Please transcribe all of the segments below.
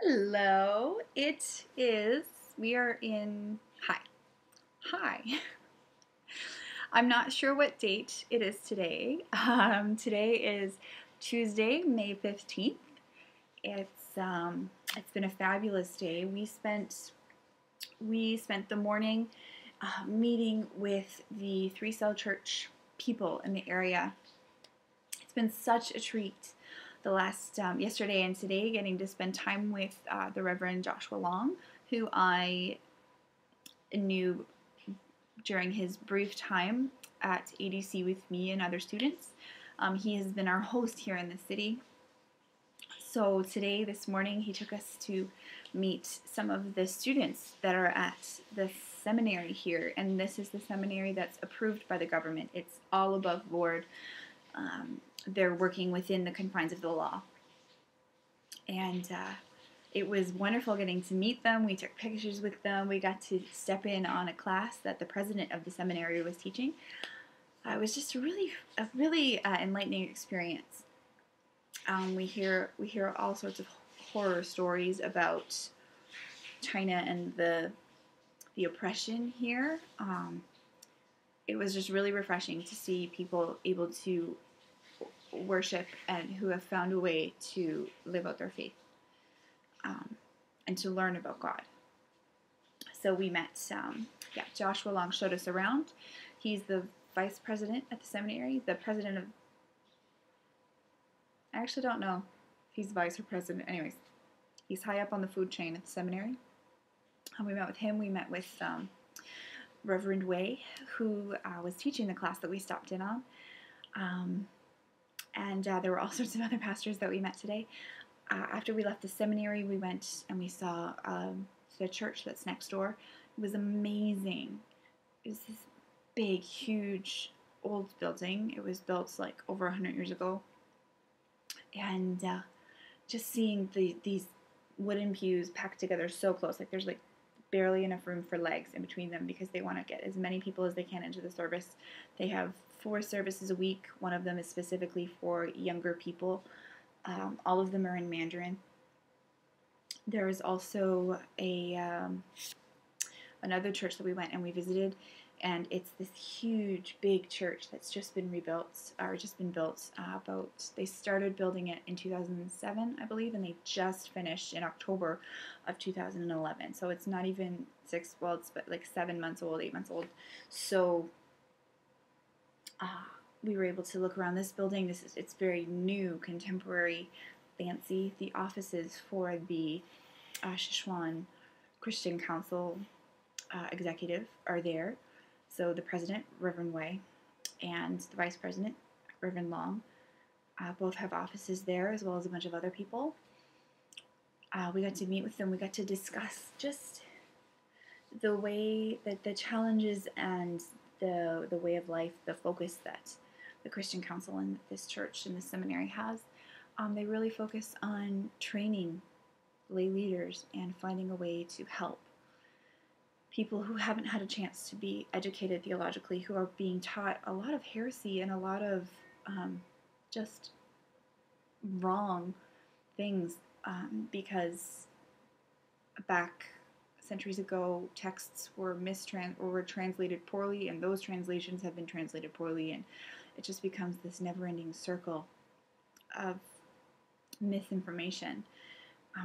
Hello, we are in, hi. I'm not sure what date it is today. Today is Tuesday, May 15th. It's been a fabulous day. We spent the morning meeting with the Three Cell Church people in the area. It's been such a treat the last yesterday and today, getting to spend time with the Reverend Joshua Long, who I knew during his brief time at ADC with me and other students. He has been our host here in the city. So this morning, he took us to meet some of the students that are at the seminary here. And this is the seminary that's approved by the government. It's all above board. They're working within the confines of the law. And it was wonderful getting to meet them. We took pictures with them. We got to step in on a class that the president of the seminary was teaching. It was just a really enlightening experience. We hear all sorts of horror stories about China and the oppression here. It was just really refreshing to see people able to worship and who have found a way to live out their faith and to learn about God. So we met, Joshua Long showed us around. He's the vice president at the seminary, the president of, I actually don't know if he's vice or president. Anyways, he's high up on the food chain at the seminary. We met with him. We met with Reverend Wei, who was teaching the class that we stopped in on. And there were all sorts of other pastors that we met today. After we left the seminary, we went and we saw the church that's next door. It was amazing. It was this big, huge, old building. It was built like over 100 years ago. And just seeing these wooden pews packed together so close, like there's like barely enough room for legs in between them because they want to get as many people as they can into the service. They have 4 services a week. One of them is specifically for younger people. All of them are in Mandarin. There is also another church that we went and we visited, and it's this huge, big church that's just been rebuilt, or just been built they started building it in 2007, I believe, and they just finished in October of 2011. So it's not even it's like 7 months old, 8 months old. So we were able to look around this building. It's very new, contemporary, fancy. The offices for the Sichuan Christian Council executive are there. So the president, Reverend Wei, and the vice president, Reverend Long, both have offices there, as well as a bunch of other people. We got to meet with them. We got to discuss just the way that the challenges and the way of life, the focus that the Christian Council and this church and this seminary has. They really focus on training lay leaders and finding a way to help people who haven't had a chance to be educated theologically, who are being taught a lot of heresy and a lot of just wrong things because back centuries ago, texts were were translated poorly, and those translations have been translated poorly, and it just becomes this never-ending circle of misinformation.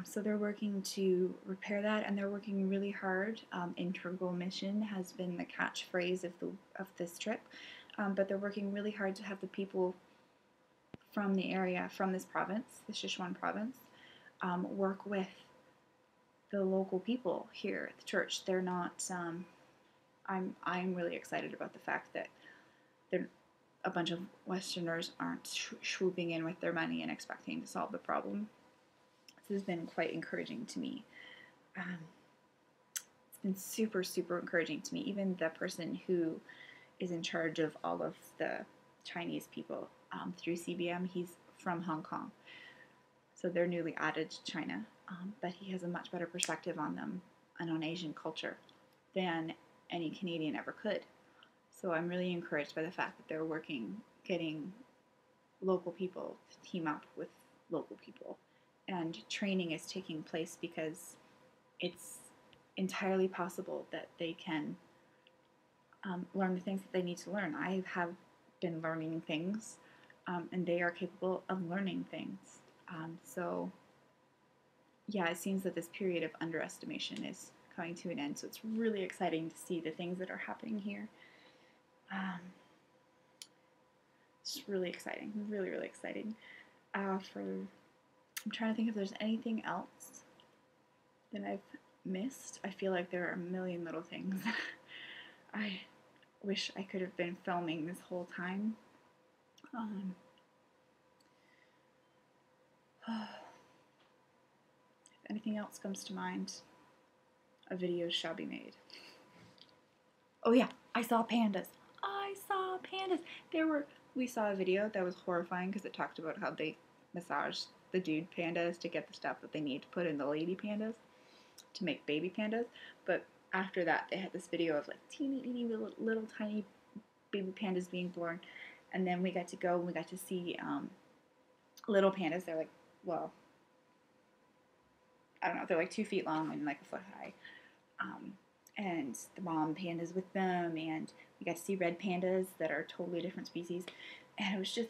So they're working to repair that, and they're working really hard. Integral mission has been the catchphrase of this trip, but they're working really hard to have the people from the area, from this province, the Sichuan province, work with the local people here at the church. They're not. I'm really excited about the fact that a bunch of Westerners aren't swooping in with their money and expecting to solve the problem. This has been quite encouraging to me. It's been super, super encouraging to me. Even the person who is in charge of all of the Chinese people through CBM, he's from Hong Kong. So they're newly added to China, but he has a much better perspective on them and on Asian culture than any Canadian ever could. So I'm really encouraged by the fact that they're working, getting local people to team up with local people and training is taking place because it's entirely possible that they can learn the things that they need to learn. I have been learning things, and they are capable of learning things. So, yeah, it seems that this period of underestimation is coming to an end. So it's really exciting to see the things that are happening here. It's really exciting, really, really exciting. I'm trying to think if there's anything else that I've missed. I feel like there are a million little things. I wish I could have been filming this whole time. If anything else comes to mind, a video shall be made. Oh yeah, I saw pandas. I saw pandas. We saw a video that was horrifying because it talked about how they massage the dude pandas to get the stuff that they need to put in the lady pandas to make baby pandas. But after that, they had this video of like teeny little tiny baby pandas being born. And then we got to go and we got to see little pandas. They're like, well, I don't know, they're like 2 feet long and like a foot high. And the mom pandas with them, and we got to see red pandas that are totally different species. And it was just